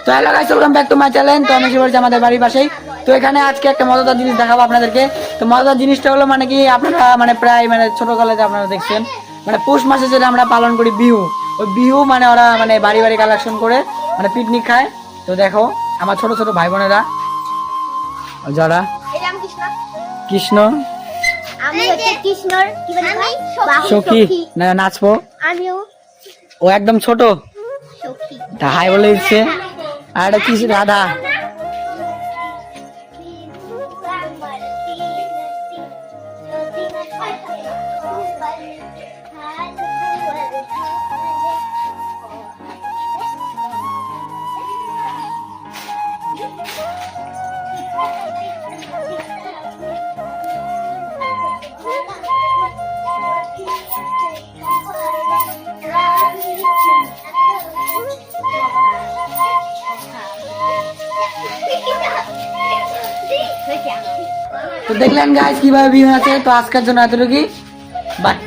তো hello guys, welcome back to my channel. তো আমি শিবরজি আমাদের বাড়ির পাশেই। তো এখানে আজকে একটা মজাদার জিনিস দেখাবো আপনাদেরকে। তো মজাদার জিনিসটা হলো মানে কি, আপনারা মানে প্রায় মানে ছোটকালেতে আপনারা দেখছেন মানে পৌষ মাসে যেটা আমরা পালন করি বিহু, ওই বিহু মানে ওরা মানে বাড়ি বাড়ি কালেকশন করে মানে পিকনিক খায়। তো দেখো আমার ছোট ছোট ভাই বোনেরা যারা কৃষ্ণ সখী না নাচবো, ও একদম ছোট হাই বলে দিচ্ছে। আর এটা কি রাধা। তো দেখলেন গাইস কিভাবে বিয়ে আছে। তো আজকের জন্য এতটুকুই, বাই।